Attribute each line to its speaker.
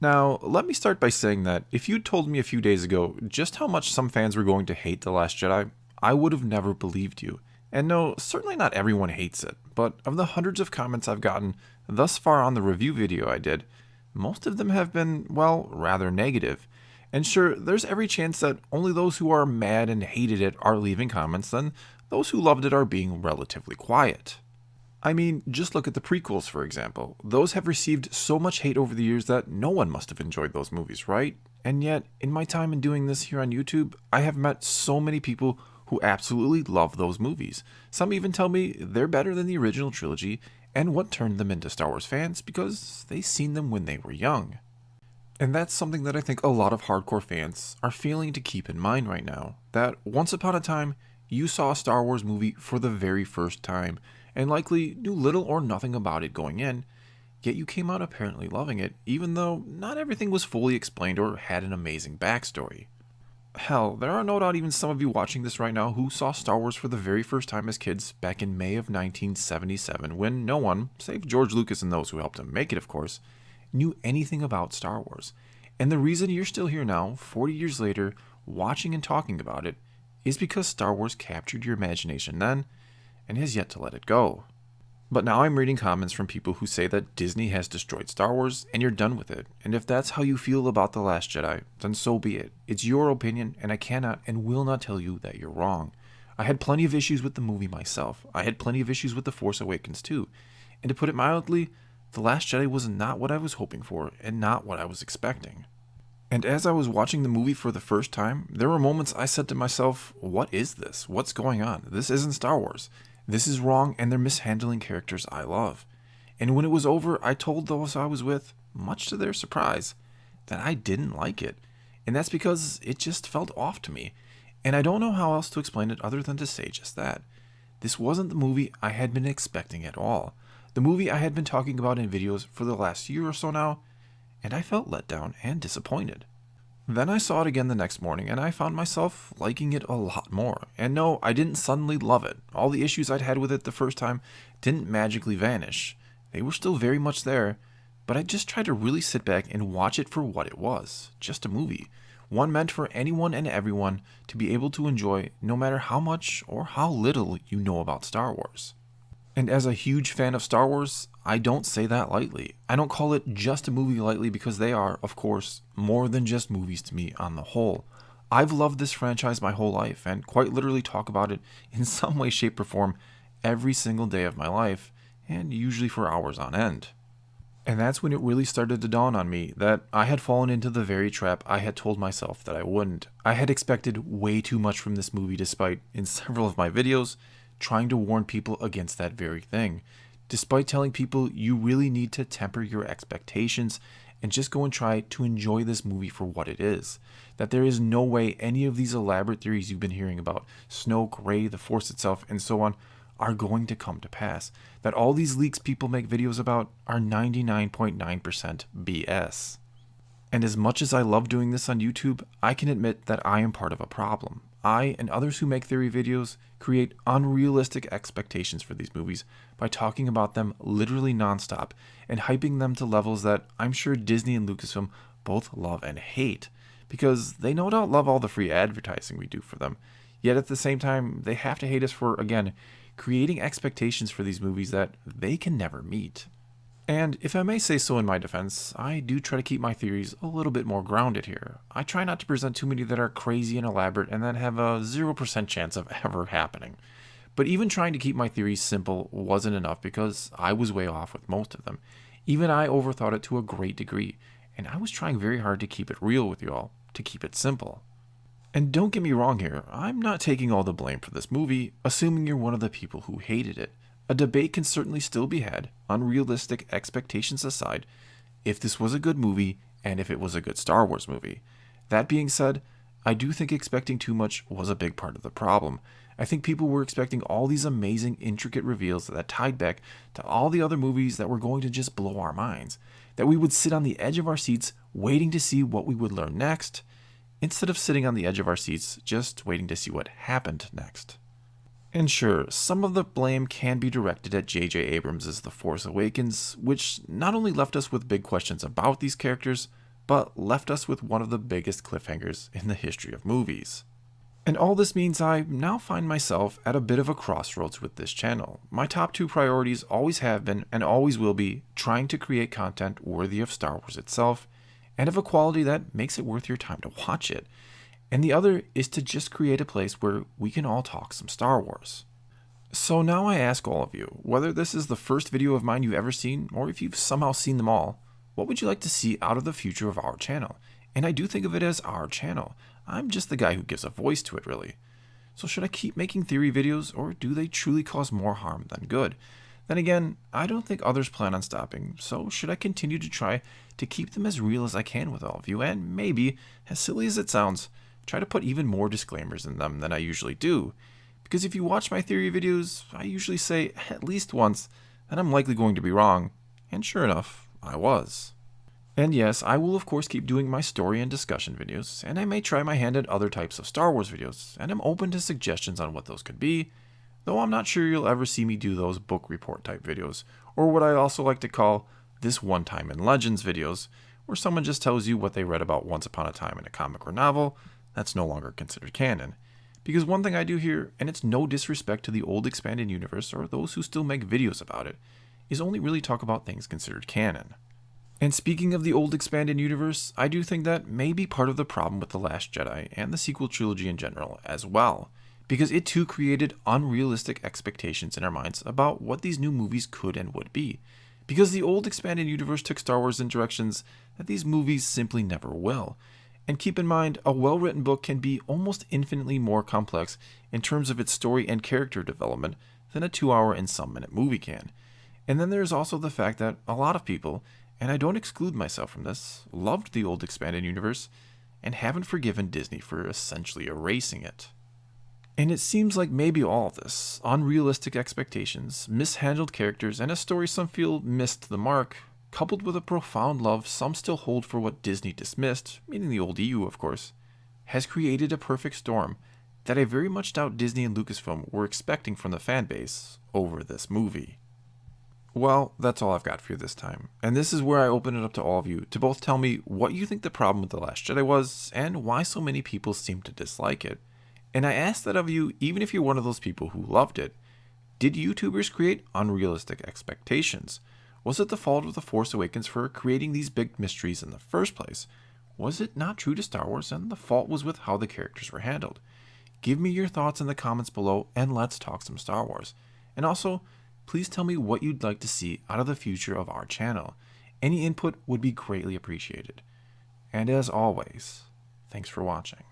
Speaker 1: Now, let me start by saying that if you'd told me a few days ago just how much some fans were going to hate The Last Jedi, I would have never believed you. And no, certainly not everyone hates it, but of the hundreds of comments I've gotten thus far on the review video I did, most of them have been, well, rather negative. And sure, there's every chance that only those who are mad and hated it are leaving comments, and those who loved it are being relatively quiet. I mean, just look at the prequels, for example. Those have received so much hate over the years that no one must have enjoyed those movies, right? And yet, in my time in doing this here on YouTube, I have met so many people who absolutely love those movies. Some even tell me they're better than the original trilogy, and what turned them into Star Wars fans because they seen them when they were young. And that's something that I think a lot of hardcore fans are failing to keep in mind right now. That once upon a time, you saw a Star Wars movie for the very first time, and likely knew little or nothing about it going in, yet you came out apparently loving it, even though not everything was fully explained or had an amazing backstory. Hell, there are no doubt even some of you watching this right now who saw Star Wars for the very first time as kids back in May of 1977 when no one, save George Lucas and those who helped him make it of course, knew anything about Star Wars. And the reason you're still here now, 40 years later, watching and talking about it, is because Star Wars captured your imagination then, and has yet to let it go. But now I'm reading comments from people who say that Disney has destroyed Star Wars and you're done with it. And if that's how you feel about The Last Jedi, then so be it. It's your opinion and I cannot and will not tell you that you're wrong. I had plenty of issues with the movie myself. I had plenty of issues with The Force Awakens too. And to put it mildly, The Last Jedi was not what I was hoping for and not what I was expecting. And as I was watching the movie for the first time, there were moments I said to myself, what is this? What's going on? This isn't Star Wars. This is wrong and they're mishandling characters I love. And when it was over, I told those I was with, much to their surprise, that I didn't like it. And that's because it just felt off to me. And I don't know how else to explain it other than to say just that. This wasn't the movie I had been expecting at all. The movie I had been talking about in videos for the last year or so now, and I felt let down and disappointed. Then I saw it again the next morning, and I found myself liking it a lot more. And no, I didn't suddenly love it. All the issues I'd had with it the first time didn't magically vanish. They were still very much there, but I just tried to really sit back and watch it for what it was. Just a movie. One meant for anyone and everyone to be able to enjoy no matter how much or how little you know about Star Wars. And as a huge fan of Star Wars, I don't say that lightly. I don't call it just a movie lightly because they are, of course, more than just movies to me on the whole. I've loved this franchise my whole life and quite literally talk about it in some way, shape, or form every single day of my life, and usually for hours on end. And that's when it really started to dawn on me that I had fallen into the very trap I had told myself that I wouldn't. I had expected way too much from this movie despite, in several of my videos, trying to warn people against that very thing, despite telling people you really need to temper your expectations and just go and try to enjoy this movie for what it is. That there is no way any of these elaborate theories you've been hearing about, Snoke, Rey, the Force itself, and so on, are going to come to pass. That all these leaks people make videos about are 99.9% BS. And as much as I love doing this on YouTube, I can admit that I am part of a problem. I and others who make theory videos create unrealistic expectations for these movies by talking about them literally nonstop and hyping them to levels that I'm sure Disney and Lucasfilm both love and hate, because they no doubt love all the free advertising we do for them. Yet at the same time, they have to hate us for, again, creating expectations for these movies that they can never meet. And if I may say so in my defense, I do try to keep my theories a little bit more grounded here. I try not to present too many that are crazy and elaborate and that have a 0% chance of ever happening. But even trying to keep my theories simple wasn't enough because I was way off with most of them. Even I overthought it to a great degree, and I was trying very hard to keep it real with you all, to keep it simple. And don't get me wrong here, I'm not taking all the blame for this movie, assuming you're one of the people who hated it. A debate can certainly still be had, unrealistic expectations aside, if this was a good movie and if it was a good Star Wars movie. That being said, I do think expecting too much was a big part of the problem. I think people were expecting all these amazing, intricate reveals that tied back to all the other movies that were going to just blow our minds. That we would sit on the edge of our seats waiting to see what we would learn next, instead of sitting on the edge of our seats just waiting to see what happened next. And sure, some of the blame can be directed at J.J. Abrams' The Force Awakens, which not only left us with big questions about these characters, but left us with one of the biggest cliffhangers in the history of movies. And all this means I now find myself at a bit of a crossroads with this channel. My top two priorities always have been and always will be trying to create content worthy of Star Wars itself and of a quality that makes it worth your time to watch it. And the other is to just create a place where we can all talk some Star Wars. So now I ask all of you, whether this is the first video of mine you've ever seen or if you've somehow seen them all, what would you like to see out of the future of our channel? And I do think of it as our channel. I'm just the guy who gives a voice to it, really. So should I keep making theory videos, or do they truly cause more harm than good? Then again, I don't think others plan on stopping, so should I continue to try to keep them as real as I can with all of you, and maybe, as silly as it sounds, try to put even more disclaimers in them than I usually do? Because if you watch my theory videos, I usually say at least once that I'm likely going to be wrong, and sure enough, I was. And yes, I will of course keep doing my story and discussion videos, and I may try my hand at other types of Star Wars videos, and I'm open to suggestions on what those could be, though I'm not sure you'll ever see me do those book report type videos, or what I also like to call this one time in Legends videos, where someone just tells you what they read about once upon a time in a comic or novel that's no longer considered canon. Because one thing I do here, and it's no disrespect to the old expanded universe or those who still make videos about it, is only really talk about things considered canon. And speaking of the old expanded universe, I do think that may be part of the problem with The Last Jedi and the sequel trilogy in general as well, because it too created unrealistic expectations in our minds about what these new movies could and would be, because the old expanded universe took Star Wars in directions that these movies simply never will. And keep in mind, a well-written book can be almost infinitely more complex in terms of its story and character development than a 2-hour and some minute movie can. And then there's also the fact that a lot of people, and I don't exclude myself from this, loved the old expanded universe and haven't forgiven Disney for essentially erasing it. And it seems like maybe all of this, unrealistic expectations, mishandled characters, and a story some feel missed the mark, coupled with a profound love some still hold for what Disney dismissed, meaning the old EU of course, has created a perfect storm that I very much doubt Disney and Lucasfilm were expecting from the fanbase over this movie. Well, that's all I've got for you this time, and this is where I open it up to all of you to both tell me what you think the problem with The Last Jedi was, and why so many people seem to dislike it. And I ask that of you even if you're one of those people who loved it. Did YouTubers create unrealistic expectations? Was it the fault of The Force Awakens for creating these big mysteries in the first place? Was it not true to Star Wars and the fault was with how the characters were handled? Give me your thoughts in the comments below and let's talk some Star Wars. And also, please tell me what you'd like to see out of the future of our channel. Any input would be greatly appreciated. And as always, thanks for watching.